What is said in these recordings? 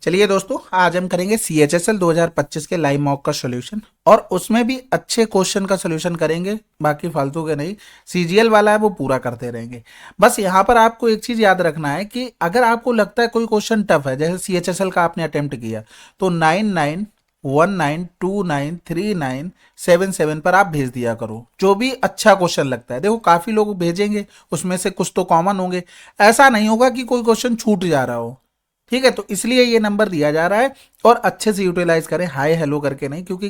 चलिए दोस्तों, आज हम करेंगे CHSL 2025 के लाइव मॉक का सोल्यूशन और उसमें भी अच्छे क्वेश्चन का सोल्यूशन करेंगे, बाकी फालतू के नहीं। CGL वाला है वो पूरा करते रहेंगे। बस यहाँ पर आपको एक चीज याद रखना है कि अगर आपको लगता है कोई क्वेश्चन टफ है, जैसे CHSL का आपने अटेम्प्ट किया, तो 9919293977 पर आप भेज दिया करो, जो भी अच्छा क्वेश्चन लगता है। देखो काफी लोग भेजेंगे, उसमें से कुछ तो कॉमन होंगे, ऐसा नहीं होगा कि कोई क्वेश्चन छूट जा रहा हो। ठीक है, तो इसलिए ये नंबर दिया जा रहा है और अच्छे से यूटिलाइज करें, हाय हेलो करके नहीं, क्योंकि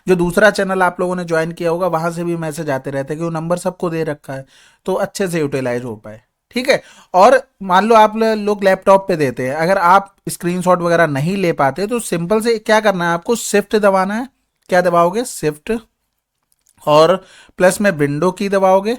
जो दूसरा चैनल आप लोगों ने ज्वाइन किया होगा वहां से भी मैसेज आते रहते हैं कि वो नंबर सबको दे रखा है, तो अच्छे से यूटिलाइज हो पाए। ठीक है। और मान लो आप लोग लैपटॉप पे देते हैं, अगर आप स्क्रीनशॉट वगैरह नहीं ले पाते तो सिंपल से क्या करना है, आपको शिफ्ट दबाना है। क्या दबाओगे? शिफ्ट, और प्लस में विंडो की दबाओगे,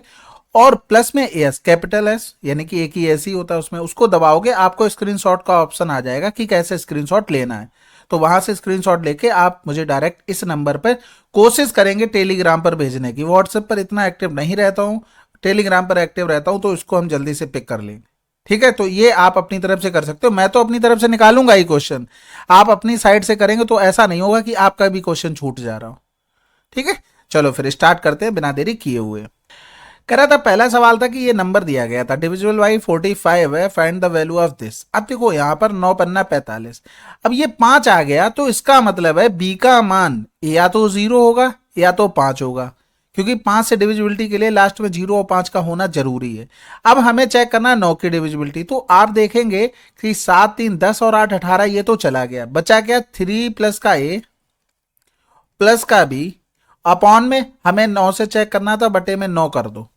और प्लस में एस, कैपिटल एस, यानी कि एक ही एस ही होता है उसमें, उसको दबाओगे, आपको स्क्रीनशॉट का ऑप्शन आ जाएगा कि कैसे स्क्रीनशॉट लेना है। तो वहां से स्क्रीनशॉट लेके आप मुझे डायरेक्ट इस नंबर पर, कोशिश करेंगे टेलीग्राम पर भेजने की। व्हाट्सएप पर इतना एक्टिव नहीं रहता हूं, टेलीग्राम पर एक्टिव रहता हूं, तो इसको हम जल्दी से पिक कर लेंगे। ठीक है, तो ये आप अपनी तरफ से कर सकते हो, मैं तो अपनी तरफ से निकालूंगा ही क्वेश्चन। आप अपनी साइड से करेंगे तो ऐसा नहीं होगा कि आपका भी क्वेश्चन छूट जा रहा हो। ठीक है, चलो फिर स्टार्ट करते हैं बिना देरी किए हुए। कह रहा था, पहला सवाल था कि ये नंबर दिया गया था, डिविजिबल बाई 45 है, find the value of this. अब देखो यहाँ पर 9 पन्ना 45, अब ये 5 आ गया, तो इसका मतलब है बी का मान या तो 0 होगा या तो 5 होगा, क्योंकि 5 से डिविजिबिलिटी के लिए लास्ट में 0 और 5 का होना जरूरी है। अब हमें चेक करना है 9 की डिविजिबिलिटी, तो आप देखेंगे कि 7 3 10 और 8 18, ये तो चला गया, बचा क्या? 3 प्लस का ए प्लस का बी, अपॉन में हमें 9 से चेक करना था, बटे में 9 कर दो।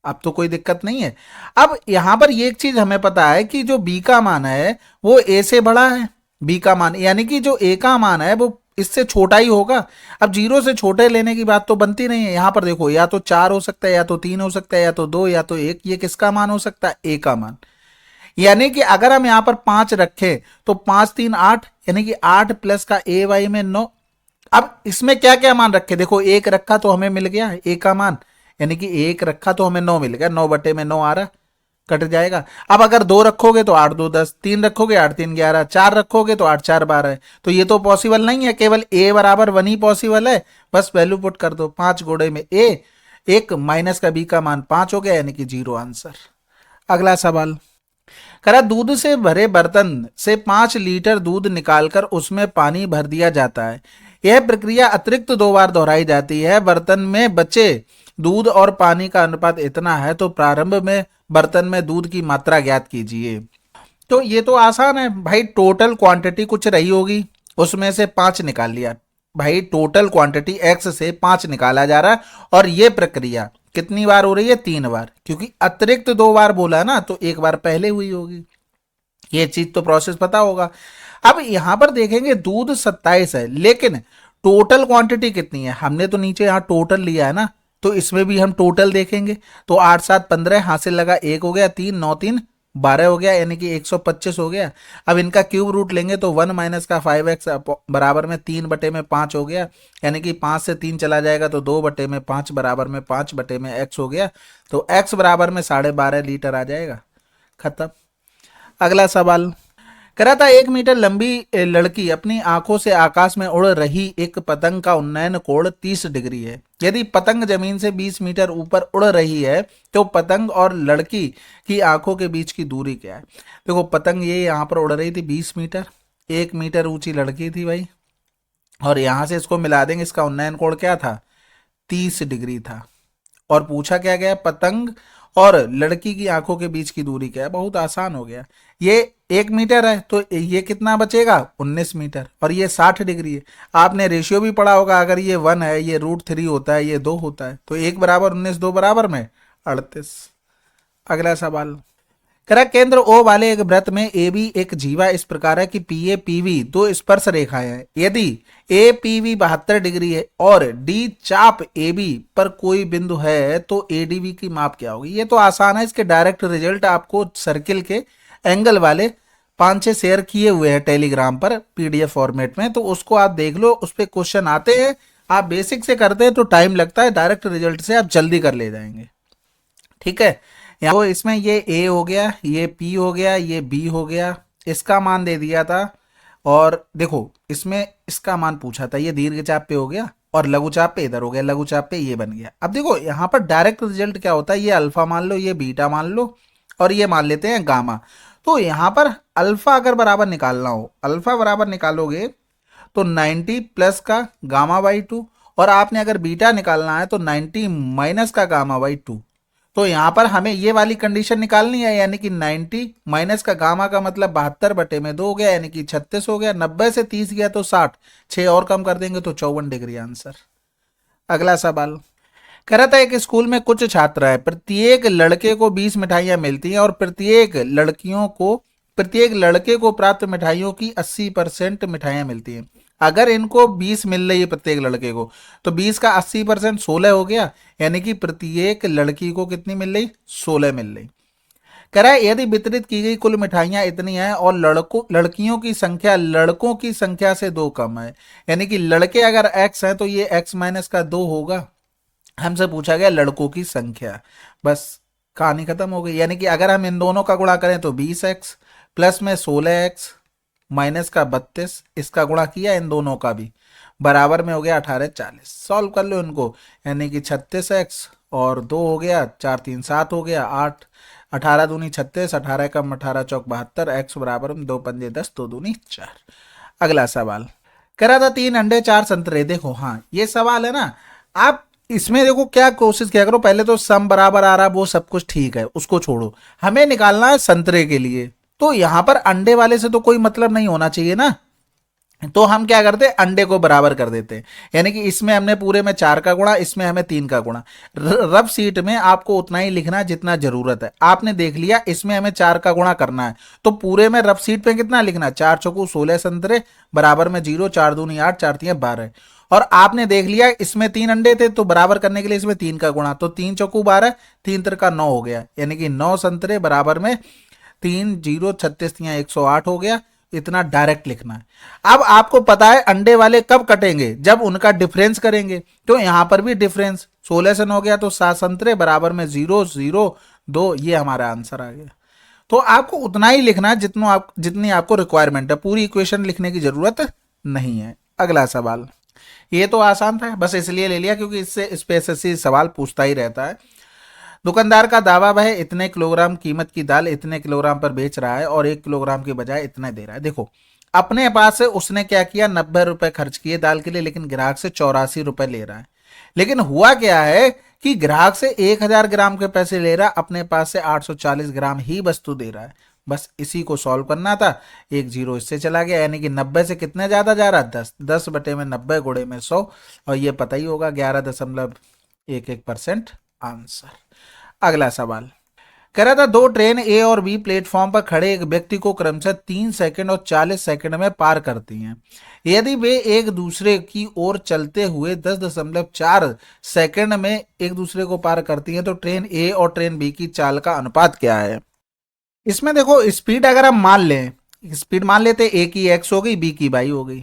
अब तो कोई दिक्कत नहीं है। अब यहां पर ये एक चीज हमें पता है कि जो बी का मान है वो ए से बड़ा है। बी का मान यानी कि जो ए का मान है वो इससे छोटा ही होगा। अब 0 से छोटे लेने की बात तो बनती नहीं है। यहां पर देखो, या तो 4 हो सकता है, या तो 3 हो सकता है, या तो 2, या तो 1। ये किसका मान हो सकता है? ए का मान। यानी कि अगर हम यहां पर 5 रखें तो 5 3 8, यानी कि 8 प्लस का ए वाई में 9। अब इसमें क्या क्या मान रखे? देखो, एक रखा तो हमें मिल गया ए का मान, यानी कि एक रखा तो हमें 9 मिल गया, 9 बटे में 9 आ रहा, कट जाएगा। अब अगर 2 रखोगे तो 8 2 10, 3 रखोगे 8 3 11, 4 रखोगे तो 8 4 12 है। तो ये तो पॉसिबल नहीं है, केवल ए बराबर 1 ही पॉसिबल है। बस वैल्यू पुट कर दो, 5 गुणे में ए, एक माइनस का बी का मान 5 हो गया, यानी कि 0 आंसर। अगला सवाल करा, दूध से भरे बर्तन से 5 लीटर दूध निकालकर उसमें पानी भर दिया जाता है। यह प्रक्रिया अतिरिक्त 2 बार दोहराई जाती है। बर्तन में बचे दूध और पानी का अनुपात इतना है, तो प्रारंभ में बर्तन में दूध की मात्रा ज्ञात कीजिए। तो ये तो आसान है भाई, टोटल क्वांटिटी कुछ रही होगी, उसमें से 5 निकाल लिया। भाई टोटल क्वांटिटी एक्स से 5 निकाला जा रहा है, और ये प्रक्रिया कितनी बार हो रही है? 3 बार, क्योंकि अतिरिक्त 2 बार बोला ना, तो एक बार पहले हुई होगी। ये चीज तो प्रोसेस पता होगा। अब यहां पर देखेंगे दूध 27 है, लेकिन टोटल क्वांटिटी कितनी है? हमने तो नीचे यहां टोटल लिया है ना, तो इसमें भी हम टोटल देखेंगे। तो 8 7 15, हासिल लगा 1 हो गया, 3 9 3 12 हो गया, यानी कि 125 हो गया। अब इनका क्यूब रूट लेंगे तो 1 माइनस का 5x बराबर में 3 बटे में 5 हो गया, यानी कि 5 से 3 चला जाएगा तो 2 बटे में 5 बराबर में 5 बटे में x हो गया। तो x बराबर में 12.5 लीटर आ जाएगा। खत्म। अगला सवाल कह रहा था, 1 मीटर लंबी लड़की अपनी आंखों से आकाश में उड़ रही एक पतंग का उन्नयन कोण 30 डिग्री है। यदि पतंग जमीन से 20 मीटर ऊपर उड़ रही है तो पतंग और लड़की की आंखों के बीच की दूरी क्या है? देखो, पतंग ये यहाँ पर उड़ रही थी 20 मीटर, 1 मीटर ऊंची लड़की थी भाई, और यहां से इसको मिला देंगे, इसका उन्नयन कोण क्या था? 30 डिग्री था। और पूछा क्या गया? पतंग और लड़की की आंखों के बीच की दूरी क्या है? बहुत आसान हो गया। ये 1 मीटर है, तो ये कितना बचेगा? 19 मीटर, और ये 60 डिग्री है। आपने रेशियो भी पढ़ा होगा, अगर ये 1 है, ये √3 होता है, ये 2 होता है, तो 1 बराबर 19, 2 बराबर में 38। अगला सवाल करा, केंद्र ओ वाले एक वृत्त में ए बी एक जीवा इस प्रकार है कि पी ए पी वी दो स्पर्श रेखाएं हैं। यदि ए पी वी 72 डिग्री है और डी चाप ए बी पर कोई बिंदु है, तो ए डी बी की माप क्या होगी? ये तो आसान है, इसके डायरेक्ट रिजल्ट आपको सर्किल के एंगल वाले 5 6 शेयर किए हुए हैं टेलीग्राम पर पीडीएफ फॉर्मेट में, तो उसको आप देख लो, उस पर क्वेश्चन आते हैं। आप बेसिक से करते हैं तो टाइम लगता है, डायरेक्ट रिजल्ट से आप जल्दी कर ले जाएंगे। ठीक है, यहाँ तो इसमें ये ए हो गया, ये पी हो गया, ये बी हो गया, इसका मान दे दिया था, और देखो इसमें इसका मान पूछा था, ये दीर्घ चाप पे हो गया और लघु चाप पे इधर हो गया, लघु चाप पे ये बन गया। अब देखो यहाँ पर डायरेक्ट रिजल्ट क्या होता है, ये अल्फा मान लो, ये बीटा मान लो और ये मान लेते हैं गामा। तो यहाँ पर अल्फा अगर बराबर निकालना हो, अल्फा बराबर निकालोगे तो 90 प्लस का गामा बाई 2, और आपने अगर बीटा निकालना है तो 90 माइनस का गामा बाई 2। तो यहां पर हमें ये वाली कंडीशन निकालनी है, यानी कि 90 माइनस का गामा का मतलब 72/2 हो गया, यानी कि 36 हो गया। 90 से 30 गया तो 60, 6 और कम कर देंगे तो 54 डिग्री आंसर। अगला सवाल कह रहा था, एक स्कूल में कुछ छात्र है, प्रत्येक लड़के को 20 मिठाइयां मिलती हैं और प्रत्येक लड़के को प्राप्त मिठाइयों की 80% मिठाइयां मिलती हैं। अगर इनको 20 मिल रही है प्रत्येक लड़के को, तो 20 का 80% 16 हो गया, यानी कि प्रत्येक लड़की को कितनी मिल रही, 16 मिल रही। कह रहा है यदि वितरित की गई कुल मिठाइयां इतनी हैं और लड़कियों की संख्या लड़कों की संख्या से 2 कम है, यानी कि लड़के अगर x हैं तो ये x माइनस का 2 होगा। हमसे पूछा गया लड़कों की संख्या, बस कहानी खत्म हो गई। यानी कि अगर हम इन दोनों का गुणा करें तो 20x प्लस में 16x माइनस का 32, इसका गुणा किया इन दोनों का भी, बराबर में हो गया 1840। सॉल्व कर लो इनको, यानी कि 36x और 2 हो गया, 4 3 7 हो गया 8, 18 दूनी 36, 18 कम 18 चौक 72, x बराबर में 2 पंजे 10, 2 दूनी 4। अगला सवाल कह रहा था 3 अंडे 4 संतरे। देखो हाँ ये सवाल है ना, आप इसमें देखो क्या कोशिश किया करो, पहले तो सम बराबर आ रहा वो सब कुछ ठीक है, उसको छोड़ो, हमें निकालना है संतरे के लिए। तो यहां पर अंडे वाले से तो कोई मतलब नहीं होना चाहिए ना, तो हम क्या करते हैं अंडे को बराबर कर देते हैं, यानी कि इसमें हमने पूरे में 4 का गुणा, इसमें हमें 3 का गुणा। रफ सीट में आपको उतना ही लिखना जितना जरूरत है। आपने देख लिया इसमें हमें 4 का गुणा करना है, तो पूरे में रफ सीट पे कितना लिखना, 4 चौकू 16 संतरे बराबर में 0, 4 दूनी 8, 4 तीन 12। और आपने देख लिया इसमें 3 अंडे थे, तो बराबर करने के लिए इसमें 3 का गुणा, तो 3 चौकू 12, 3 तिरका 9 हो गया, यानी कि 9 संतरे बराबर में 3 0 36 108 हो गया। इतना डायरेक्ट लिखना है। अब आपको पता है अंडे वाले कब कटेंगे, जब उनका डिफरेंस करेंगे, तो यहां पर भी डिफरेंस 16 से 9 गया तो 7 संतरे बराबर में 0 0 2, ये हमारा आंसर आ गया। तो आपको उतना ही लिखना है जितनी आपको रिक्वायरमेंट है, पूरी इक्वेशन लिखने की जरूरत नहीं है। अगला सवाल, ये तो आसान था, बस इसलिए ले लिया क्योंकि इससे स्पेसिफिक सवाल पूछता ही रहता है। दुकानदार का दावा वह इतने किलोग्राम कीमत की दाल इतने किलोग्राम पर बेच रहा है और 1 किलोग्राम के बजाय इतना दे रहा है। देखो अपने पास से उसने क्या किया, 90 रुपए खर्च किए दाल के लिए, लेकिन ग्राहक से 84 रुपए ले रहा है। लेकिन हुआ क्या है कि ग्राहक से 1000 ग्राम के पैसे ले रहा, अपने पास से 840 ग्राम ही वस्तु दे रहा है। बस इसी को सॉल्व करना था, एक जीरो इससे चला गया, यानी कि 90 से कितने ज्यादा जा रहा, 10, 10 बटे में 90 गुणे में 100, और ये पता ही होगा 11.11% आंसर। अगला सवाल कह रहा था, दो ट्रेन ए और बी प्लेटफॉर्म पर खड़े एक व्यक्ति को क्रमशः 3 सेकंड और 40 सेकंड में पार करती हैं। यदि वे एक दूसरे की ओर चलते हुए 10.4 सेकंड में एक दूसरे को पार करती हैं, तो ट्रेन ए और ट्रेन बी की चाल का अनुपात क्या है। इसमें देखो स्पीड अगर हम मान लें, स्पीड मान लेते ए की एक्स हो गई, बी की वाई हो गई,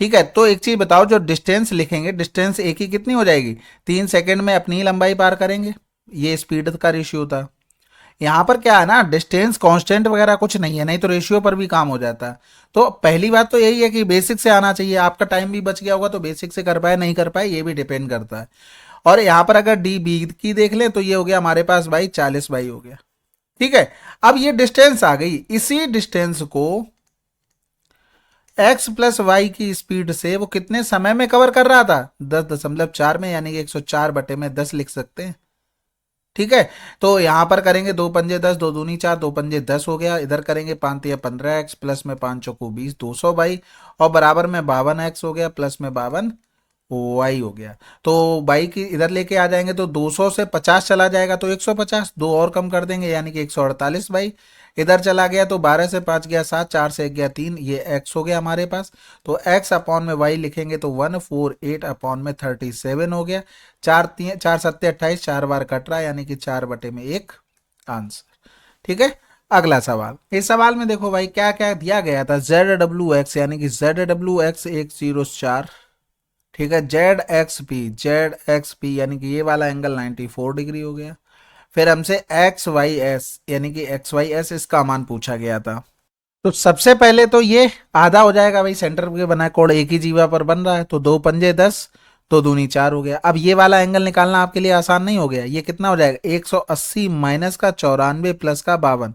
ठीक है। तो एक चीज बताओ, जो डिस्टेंस लिखेंगे, डिस्टेंस ए की कितनी हो जाएगी, 3 सेकंड में अपनी लंबाई पार करेंगे, ये स्पीड का रेशियो था। यहां पर क्या है ना, डिस्टेंस कांस्टेंट वगैरह कुछ नहीं है, नहीं तो रेशियो पर भी काम हो जाता है। तो पहली बात तो यही है कि बेसिक से आना चाहिए, आपका टाइम भी बच गया होगा तो बेसिक से कर पाए नहीं कर पाए ये भी डिपेंड करता है। और यहां पर अगर डी बी की देख लें तो ये हो गया हमारे पास भाई 40 बाई हो गया, ठीक है। अब ये डिस्टेंस आ गई, इसी डिस्टेंस को x प्लस वाई की स्पीड से वो कितने समय में कवर कर रहा था, 10.4 में, यानी कि 104 बटे में 10 लिख सकते हैं, ठीक है। तो यहां पर करेंगे 2 पंजे 10, 2 दूनी 4, 2 पंजे 10 हो गया। इधर करेंगे 5 या 15x प्लस में 5 चौको 20, 200 बाई, और बराबर में 52x हो गया प्लस में 52 वाई हो गया। तो बाई की इधर लेके आ जाएंगे तो 200 से 50 चला जाएगा तो 150, दो और कम कर देंगे यानी कि 148 बाई। इधर चला गया तो 12 से 5 गया 7, 4 से 1 गया 3, ये x हो गया हमारे पास। तो x अपॉन में y लिखेंगे तो 148 अपॉन में 37 हो गया। 4 सत्ते 28, 4 बार कट रहा है, यानी कि 4 बटे में 1 आंसर, ठीक है। अगला सवाल, इस सवाल में देखो भाई क्या क्या दिया गया था, ZWX यानी कि ZWX 104, ठीक है। जेड एक्स पी यानी कि ये वाला एंगल 94 डिग्री हो गया। फिर हमसे एक्स वाई एस यानी कि एक्स वाई एस इसका मान पूछा गया था, तो सबसे पहले तो ये आधा हो जाएगा भाई, सेंटर के बना कोण एक ही जीवा पर बन रहा है, तो 2 पंजे 10, 2 दूनी 4 हो गया। अब ये वाला एंगल निकालना आपके लिए आसान नहीं हो गया, ये कितना हो जाएगा 180 माइनस का 94 प्लस का 52,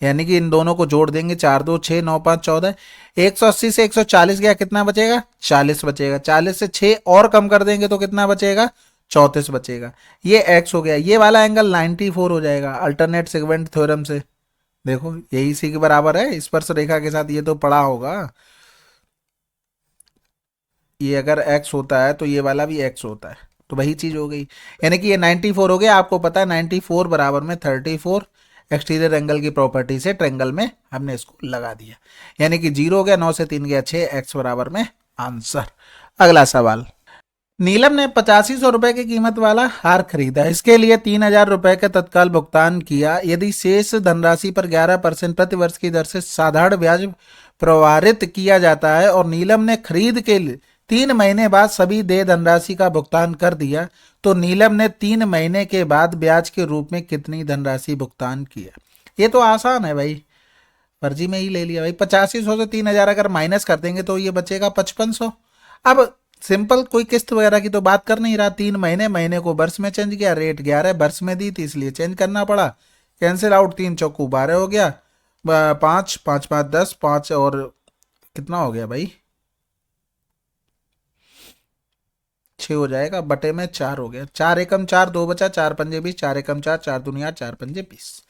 यानी कि इन दोनों को जोड़ देंगे 4 2 6 9 5 14, 180 से 140 गया, कितना बचेगा 40 बचेगा, 40 से 6 और कम कर देंगे तो कितना बचेगा 34 बचेगा। ये एक्स हो गया, ये वाला एंगल 94 हो जाएगा अल्टरनेट सेगमेंट थ्योरम से। देखो यही सी के बराबर है स्पर्श रेखा के साथ, ये तो पढ़ा होगा। ये अगर x होता है तो ये वाला भी x होता है, तो वही चीज हो गई, यानी कि ये 94 हो गया। आपको पता है 94 बराबर में 34 एक्सटीरियर एंगल की प्रॉपर्टी से ट्रेंगल में हमने इसको लगा दिया, यानी कि 0 हो गया, 9 से 3 गया 6, x बराबर में आंसर। अगला सवाल, नीलम ने 8500 रुपए की कीमत वाला हार खरीदा, इसके लिए 3000 रुपए का तत्काल भुगतान किया। यदि शेष धनराशि पर 11% प्रतिवर्ष की दर से साधारण ब्याज प्रवाहित किया जाता है और नीलम ने खरीद के 3 महीने बाद सभी देय धनराशि का भुगतान कर दिया, तो नीलम ने 3 महीने के बाद ब्याज के रूप में कितनी धनराशि भुगतान किया। ये तो आसान है भाई, फर्जी में ही ले लिया भाई। 8500 से 3000 अगर माइनस कर देंगे तो ये बचेगा 5500। अब सिंपल कोई किस्त वगैरह की तो बात कर नहीं रहा, 3 महीने, महीने को वर्ष में चेंज किया, रेट 11 वर्ष में दी थी इसलिए चेंज करना पड़ा, कैंसिल आउट, 3 चौकू 12 हो गया, 5 5 5 10, 5 और कितना हो गया भाई 6 हो जाएगा, बटे में 4 हो गया, 4 एकम 4, 2 बचा, 4 पंजे 20, 4 एकम 4, 4 दूनी 8, 4 पंजे 20।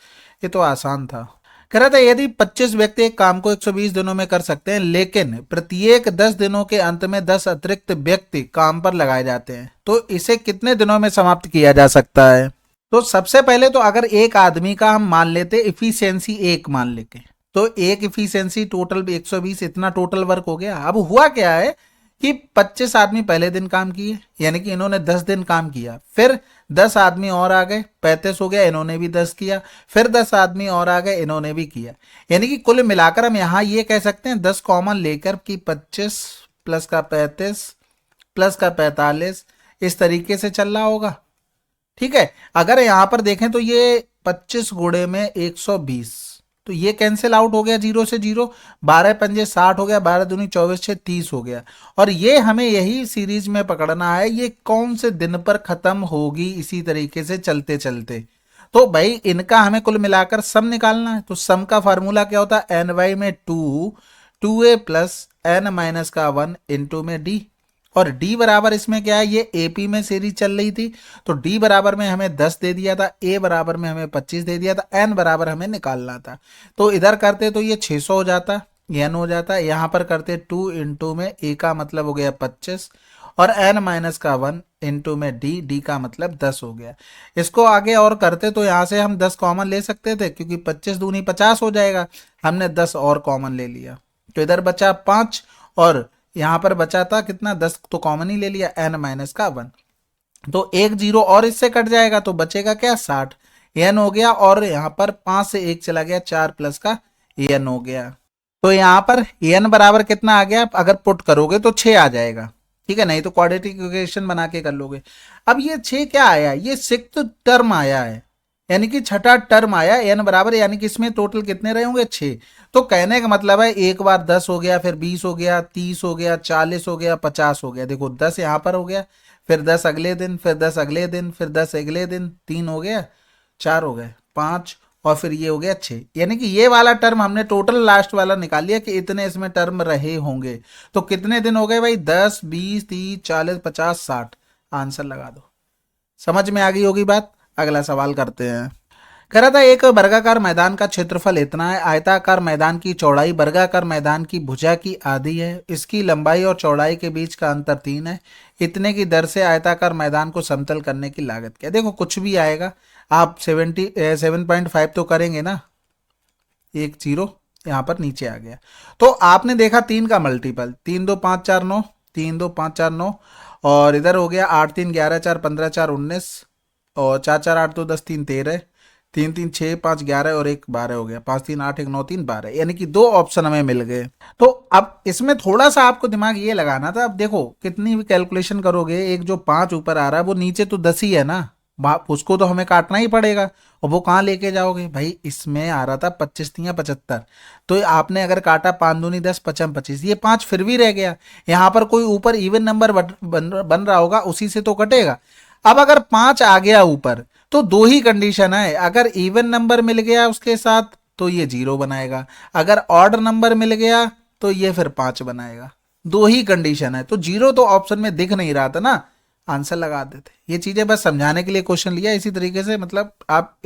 ये तो आसान था। कह रहा था यदि 25 व्यक्ति एक काम को 120 दिनों में कर सकते हैं, लेकिन प्रत्येक 10 दिनों के अंत में 10 अतिरिक्त व्यक्ति काम पर लगाए जाते हैं, तो इसे कितने दिनों में समाप्त किया जा सकता है। तो सबसे पहले तो अगर एक आदमी का हम मान लेते इफिशियंसी 1 मान लेके, तो एक इफिशियंसी टोटल 120, इतना टोटल वर्क हो गया। अब हुआ क्या है कि 25 आदमी पहले दिन काम किए, यानी कि इन्होंने 10 दिन काम किया, फिर 10 आदमी और आ गए, 35 हो गया, इन्होंने भी 10 किया, फिर 10 आदमी और आ गए, इन्होंने भी किया, यानी कि कुल मिलाकर हम यहां ये कह सकते हैं 10 कॉमन लेकर कि 25 प्लस का 35 प्लस का 45 इस तरीके से चल रहा होगा। ठीक है, अगर यहां पर देखें तो ये 25 गुणे में 120, तो ये कैंसिल आउट हो गया 0 से 0, 12 पंजे 60 हो गया, 12 दूनी 24, 6 30 हो गया। और ये हमें यही सीरीज में पकड़ना है, ये कौन से दिन पर खत्म होगी इसी तरीके से चलते चलते। तो भाई इनका हमें कुल मिलाकर सम निकालना है, तो सम का फार्मूला क्या होता है, एन वाई में 2a प्लस एन माइनस का 1 इंटू में डी, और d बराबर इसमें क्या है, ये एपी में सीरीज चल रही थी, तो d बराबर में हमें 10 दे दिया था, a बराबर में हमें 25 दे दिया था, n बराबर हमें निकालना था। तो इधर करते तो ये 600 हो जाता, n हो जाता, यहाँ पर करते 2 इंटू में a का मतलब हो गया 25 और n माइनस का 1 इंटू में d का मतलब 10 हो गया। इसको आगे और करते तो यहाँ से हम 10 कॉमन ले सकते थे, क्योंकि 25 दूनी 50 हो जाएगा, हमने 10 और कॉमन ले लिया, तो इधर बचा 5 और यहां पर बचा था कितना 10, तो कॉमन ही ले लिया n माइनस का 1, तो एक जीरो और इससे कट जाएगा तो बचेगा क्या 60, n हो गया, और यहां पर 5 से 1 चला गया, 4 प्लस का n हो गया। तो यहां पर n बराबर कितना आ गया, अगर पुट करोगे तो 6 आ जाएगा, ठीक है, नहीं तो क्वाड्रेटिक इक्वेशन बना के कर लोगे। अब ये 6 क्या आया, ये 6th टर्म आया है, यानी कि छठा टर्म आया n बराबर, यानी कि इसमें टोटल कितने रहे होंगे 6। तो कहने का मतलब है एक बार 10 हो गया, फिर 20 हो गया, 30 हो गया, 40 हो गया, 50 हो गया। देखो 10 यहाँ पर हो गया, फिर 10 अगले दिन, फिर 10 अगले दिन, फिर 10 अगले दिन, 3 हो गया, 4 हो गए, 5 और फिर ये हो गया 6, यानी कि ये वाला टर्म हमने टोटल लास्ट वाला निकाल लिया कि इतने इसमें टर्म रहे होंगे। तो कितने दिन हो गए भाई 10 20 30 40 50 60, आंसर लगा दो। समझ में आ गई होगी बात। अगला सवाल करते हैं। कह रहा था एक वर्गाकार मैदान का क्षेत्रफल इतना है, आयताकार मैदान की चौड़ाई वर्गाकार मैदान की भुजा की आधी है, इसकी लंबाई और चौड़ाई के बीच का अंतर 3 है, इतने की दर से आयताकार मैदान को समतल करने की लागत क्या। देखो कुछ भी आएगा, आप 7.5 तो करेंगे ना, 1 0 यहाँ पर नीचे आ गया। तो आपने देखा 3 का मल्टीपल, 3 2 5 4 9, 3 2 5 4 9, और इधर हो गया 8 3 11 4 15 4 19, और 4 4 8 2 10 3 13, 3 3 6 5 11 और 1 12 हो गया, 5 3 8 1 9 3 12, यानी कि 2 ऑप्शन हमें मिल गए। तो अब इसमें थोड़ा सा आपको दिमाग ये लगाना था। अब देखो कितनी भी कैलकुलेशन करोगे, एक जो 5 ऊपर आ रहा है वो नीचे तो 10 ही है ना, उसको तो हमें काटना ही पड़ेगा, और वो कहाँ लेके जाओगे भाई। इसमें आ रहा था 25×75, तो आपने अगर काटा 5×2=10, 5×5=25, ये 5 फिर भी रह गया। यहाँ पर कोई ऊपर इवन नंबर बन रहा होगा, उसी से तो कटेगा। अब अगर 5 आ गया ऊपर, तो दो ही कंडीशन है, अगर इवन नंबर मिल गया उसके साथ तो ये 0 बनाएगा, अगर ऑड नंबर मिल गया तो ये फिर 5 बनाएगा। दो ही कंडीशन है, तो 0 तो ऑप्शन में दिख नहीं रहा था ना, आंसर लगा देते। ये चीजें बस समझाने के लिए क्वेश्चन लिया, इसी तरीके से मतलब आप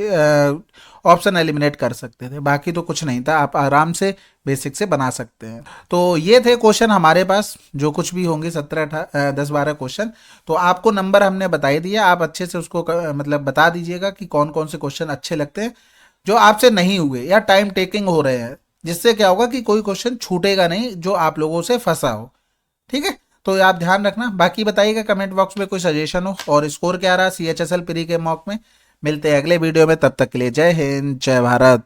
ऑप्शन एलिमिनेट कर सकते थे, बाकी तो कुछ नहीं था, आप आराम से बेसिक से बना सकते हैं। तो ये थे क्वेश्चन हमारे पास, जो कुछ भी होंगे 17 10 12 क्वेश्चन। तो आपको नंबर हमने बता ही दिया, आप अच्छे से उसको मतलब बता दीजिएगा कि कौन कौन से क्वेश्चन अच्छे लगते हैं जो आपसे नहीं हुए या टाइम टेकिंग हो रहे हैं, जिससे क्या होगा कि कोई क्वेश्चन छूटेगा नहीं जो आप लोगों से फंसा हो। ठीक है, तो आप ध्यान रखना। बाकी बताइएगा कमेंट बॉक्स में कोई सजेशन हो, और स्कोर क्या रहा CHSL प्री के मॉक में। मिलते हैं अगले वीडियो में, तब तक के लिए जय हिंद जय भारत।